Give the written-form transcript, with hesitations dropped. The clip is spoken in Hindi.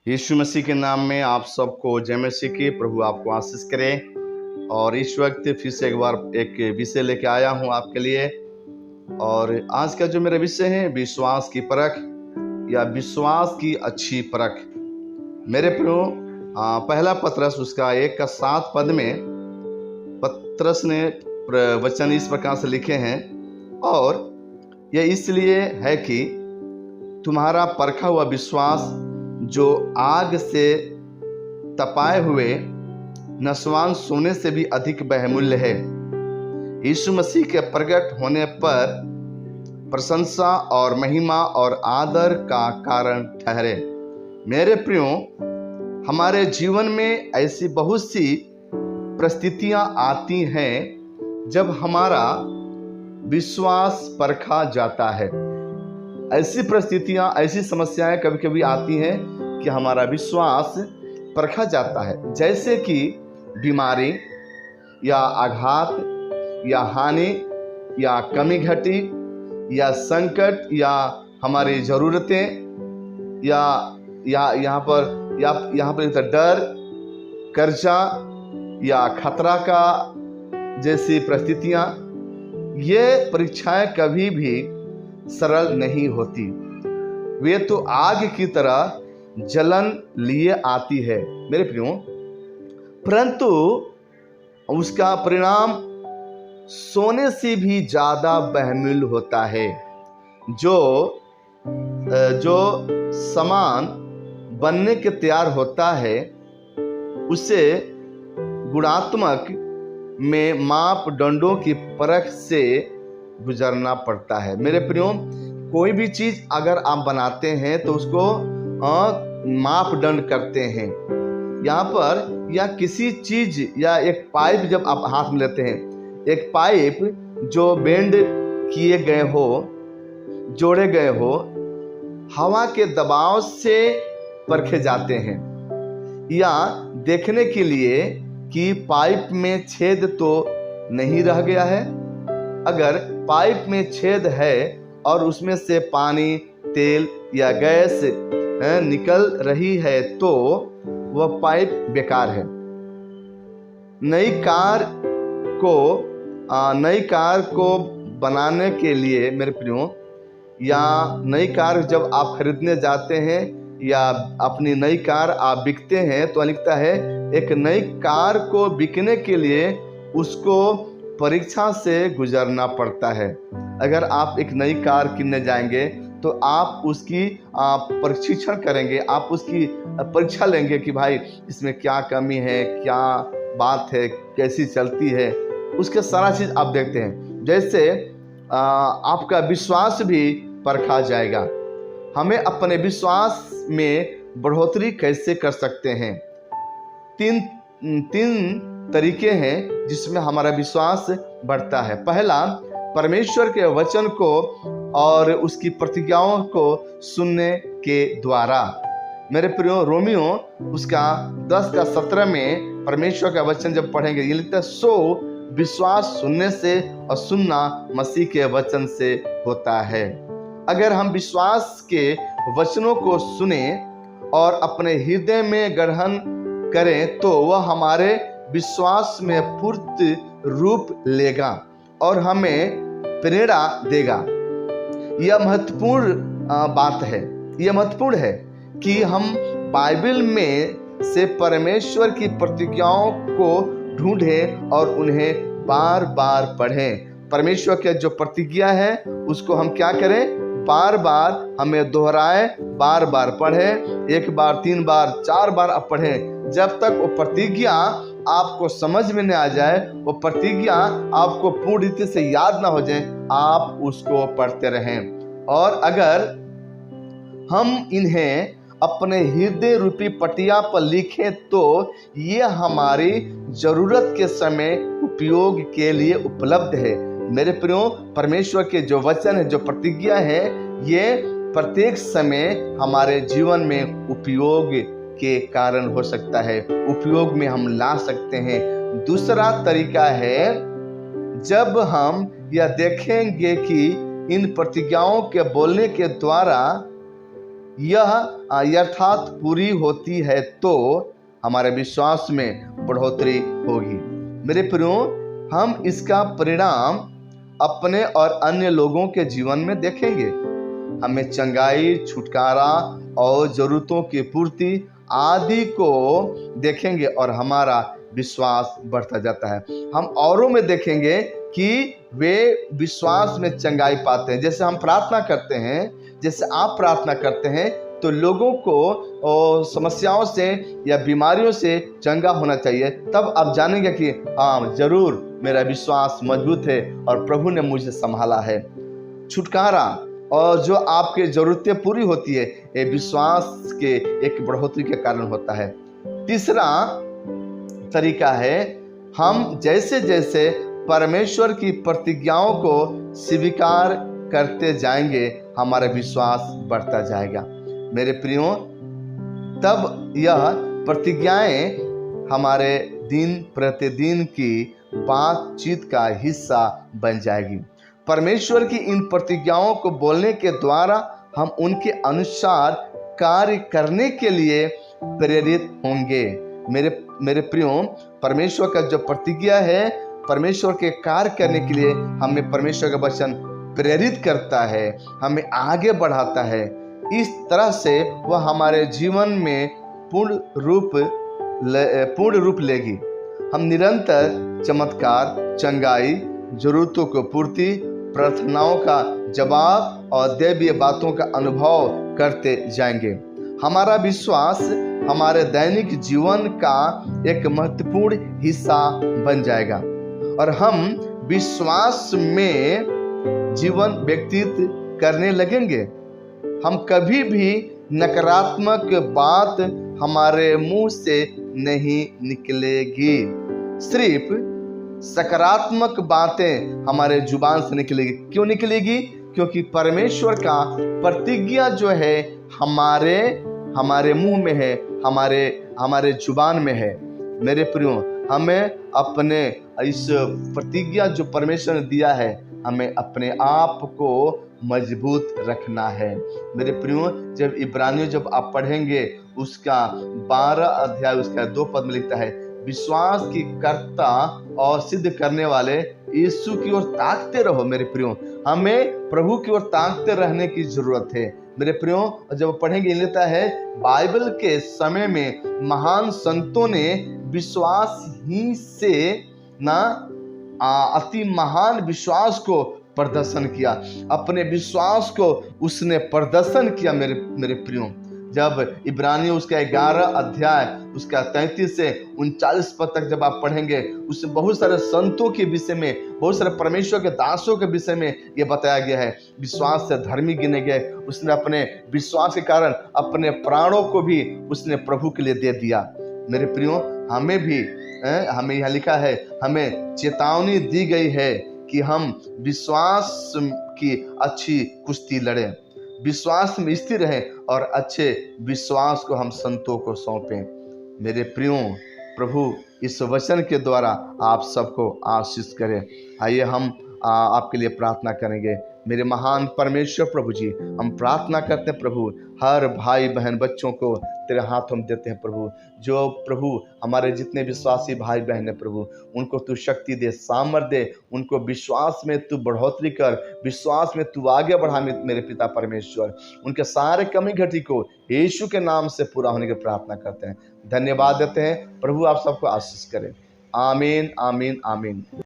यीशु मसीह के नाम में आप सबको जय मसीह की। प्रभु आपको आशीष करे। और इस वक्त फिर से एक बार एक विषय लेके आया हूँ आपके लिए। और आज का जो मेरा विषय है, विश्वास की परख या विश्वास की अच्छी परख। मेरे प्रियो, पहला पत्रस उसका 1:7 में पत्रस ने वचन इस प्रकार से लिखे हैं, और यह इसलिए है कि तुम्हारा परखा हुआ विश्वास जो आग से तपाए हुए नसवान सोने से भी अधिक बहुमूल्य है, यीशु मसीह के प्रकट होने पर प्रशंसा और महिमा और आदर का कारण ठहरे। मेरे प्रियो, हमारे जीवन में ऐसी बहुत सी परिस्थितियां आती हैं जब हमारा विश्वास परखा जाता है। ऐसी परिस्थितियां, ऐसी समस्याएं कभी कभी आती हैं कि हमारा विश्वास परखा जाता है, जैसे कि बीमारी या आघात या हानि या कमी घटी या संकट या हमारी ज़रूरतें या यहाँ पर डर, कर्जा या खतरा का जैसी परिस्थितियां। ये परीक्षाएं कभी भी सरल नहीं होती। वे तो आग की तरह जलन लिए आती है मेरे प्रियो, परंतु उसका परिणाम सोने से भी ज्यादा बहुमूल्य होता है। जो सामान बनने के तैयार होता है, उसे गुणात्मक में मापदंडों की परख से गुजरना पड़ता है। मेरे प्रियो, कोई भी चीज अगर आप बनाते हैं तो उसको मापदंड करते हैं। यहाँ पर या किसी चीज या एक पाइप जब आप हाथ में लेते हैं, एक पाइप जो बेंड किए गए हो, जोड़े गए हो, हवा के दबाव से परखे जाते हैं, या देखने के लिए कि पाइप में छेद तो नहीं रह गया है। अगर पाइप में छेद है और उसमें से पानी, तेल या गैस निकल रही है तो वह पाइप बेकार है। नई कार को बनाने के लिए मेरे प्रियो, या नई कार जब आप खरीदने जाते हैं या अपनी नई कार आप बिकते हैं, तो लिखता है एक नई कार को बिकने के लिए उसको परीक्षा से गुजरना पड़ता है। अगर आप एक नई कार किनने जाएंगे तो आप उसकी परीक्षण करेंगे, आप उसकी परीक्षा लेंगे कि भाई इसमें क्या कमी है, क्या बात है, कैसी चलती है, उसके सारा चीज़ आप देखते हैं। जैसे आपका विश्वास भी परखा जाएगा। हमें अपने विश्वास में बढ़ोतरी कैसे कर सकते हैं? तीन तरीके हैं जिसमें हमारा विश्वास बढ़ता है। पहला, परमेश्वर के वचन को और उसकी प्रतिज्ञाओं को सुनने के द्वारा। मेरे प्रियो, रोमियो उसका 10:17 में परमेश्वर का वचन जब पढ़ेंगे, ये लिखता है, सो विश्वास सुनने से और सुनना मसीह के वचन से होता है। अगर हम विश्वास के वचनों को सुने और अपने हृदय में ग्रहण करें तो वह हमारे विश्वास में पूर्ण रूप लेगा और हमें प्रेरणा देगा। यह महत्वपूर्ण बात है, यह महत्वपूर्ण है कि हम बाइबल में से परमेश्वर की प्रतिज्ञाओं को ढूंढें और उन्हें बार बार पढ़ें। परमेश्वर के जो प्रतिज्ञा है उसको हम क्या करें? बार बार हमें दोहराएं, बार बार पढ़ें, 1 बार, 3 बार, 4 बार आप पढ़ें, जब तक वो प्रतिज्ञा आपको समझ में न आ जाए, वो प्रतिज्ञा आपको पूर्ण रीति से याद ना हो जाए, आप उसको पढ़ते रहें। और अगर हम इन्हें अपने हृदय रूपी पटिया पर लिखें तो ये हमारी जरूरत के समय उपयोग के लिए उपलब्ध है। मेरे प्रियो, परमेश्वर के जो वचन है, जो प्रतिज्ञा है, ये प्रत्येक समय हमारे जीवन में उपयोग के कारण हो सकता है, उपयोग में हम ला सकते हैं। दूसरा तरीका है, जब हम यह देखेंगे कि इन प्रतिज्ञाओं के बोलने के द्वारा यह यथार्थ पूरी होती है तो हमारे विश्वास में बढ़ोतरी होगी। मेरे प्रियो, हम इसका परिणाम अपने और अन्य लोगों के जीवन में देखेंगे। हमें चंगाई, छुटकारा और जरूरतों की पूर्ति आदि को देखेंगे और हमारा विश्वास बढ़ता जाता है। हम औरों में देखेंगे कि वे विश्वास में चंगाई पाते हैं। जैसे हम प्रार्थना करते हैं, जैसे आप प्रार्थना करते हैं, तो लोगों को समस्याओं से या बीमारियों से चंगा होना चाहिए। तब आप जानेंगे कि हाँ, जरूर मेरा विश्वास मजबूत है और प्रभु ने मुझे संभाला है। छुटकारा और जो आपके जरूरतें पूरी होती है, ये विश्वास के एक बढ़ोतरी के कारण होता है। तीसरा तरीका है, हम जैसे जैसे परमेश्वर की प्रतिज्ञाओं को स्वीकार करते जाएंगे, हमारा विश्वास बढ़ता जाएगा। मेरे प्रियो, तब यह प्रतिज्ञाएं हमारे दिन प्रतिदिन की बातचीत का हिस्सा बन जाएगी। परमेश्वर की इन प्रतिज्ञाओं को बोलने के द्वारा हम उनके अनुसार कार्य करने के लिए प्रेरित होंगे। मेरे प्रियो, परमेश्वर का जो प्रतिज्ञा है, परमेश्वर के कार्य करने के लिए हमें परमेश्वर का वचन प्रेरित करता है, हमें आगे बढ़ाता है। इस तरह से वह हमारे जीवन में पूर्ण रूप लेगी। हम निरंतर चमत्कार, चंगाई, जरूरतों को पूर्ति, प्रार्थनाओं का जवाब और दैवीय बातों का अनुभव करते जाएंगे। हमारा विश्वास हमारे दैनिक जीवन का एक महत्वपूर्ण हिस्सा बन जाएगा और हम विश्वास में जीवन व्यतीत करने लगेंगे। हम कभी भी नकारात्मक बात हमारे मुंह से नहीं निकलेगी, सिर्फ सकारात्मक बातें हमारे जुबान से निकलेगी। क्यों निकलेगी? क्योंकि परमेश्वर का प्रतिज्ञा जो है हमारे मुंह में है, हमारे जुबान में है। मेरे प्रियो, हमें अपने इस प्रतिज्ञा जो परमेश्वर ने दिया है, हमें अपने आप को मजबूत रखना है। मेरे प्रियो, जब इब्रानियों जब आप पढ़ेंगे, उसका 12 अध्याय उसका 2 पद में लिखता है, विश्वास की कर्ता और सिद्ध करने वाले यीशु की ओर ताकते रहो। मेरे प्रियो, हमें प्रभु की ओर ताकते रहने की जरूरत है। मेरे प्रियो, जब पढ़ेंगे लिखता है, बाइबल के समय में महान संतों ने विश्वास ही से अति महान विश्वास को प्रदर्शन किया। अपने विश्वास को उसने प्रदर्शन किया। मेरे प्रियो, जब इब्रानियों उसका 11 अध्याय उसका 33 से 39 पद तक जब आप पढ़ेंगे, उसमें बहुत सारे संतों के विषय में, बहुत सारे परमेश्वर के दासों के विषय में यह बताया गया है। विश्वास से धर्मी गिने गए। उसने अपने विश्वास के कारण अपने प्राणों को भी उसने प्रभु के लिए दे दिया। मेरे प्रियो, हमें यहाँ लिखा है, हमें चेतावनी दी गई है कि हम विश्वास की अच्छी कुश्ती लड़ें, विश्वास में स्थिर रहें और अच्छे विश्वास को हम संतों को सौंपें। मेरे प्रियो, प्रभु इस वचन के द्वारा आप सबको आशीष करें। आइए हम आपके लिए प्रार्थना करेंगे। मेरे महान परमेश्वर प्रभु जी, हम प्रार्थना करते हैं प्रभु, हर भाई बहन बच्चों को तेरे हाथों में देते हैं प्रभु। जो प्रभु हमारे जितने विश्वासी भाई बहन हैं प्रभु, उनको तू शक्ति दे, सामर्थ दे, उनको विश्वास में तू बढ़ोतरी कर, विश्वास में तू आगे बढ़ा। मेरे पिता परमेश्वर, उनके सारे कमी घटी को यीशु के नाम से पूरा होने की प्रार्थना करते हैं। धन्यवाद देते हैं प्रभु। आप सबको आशीष करें। आमीन, आमीन, आमीन।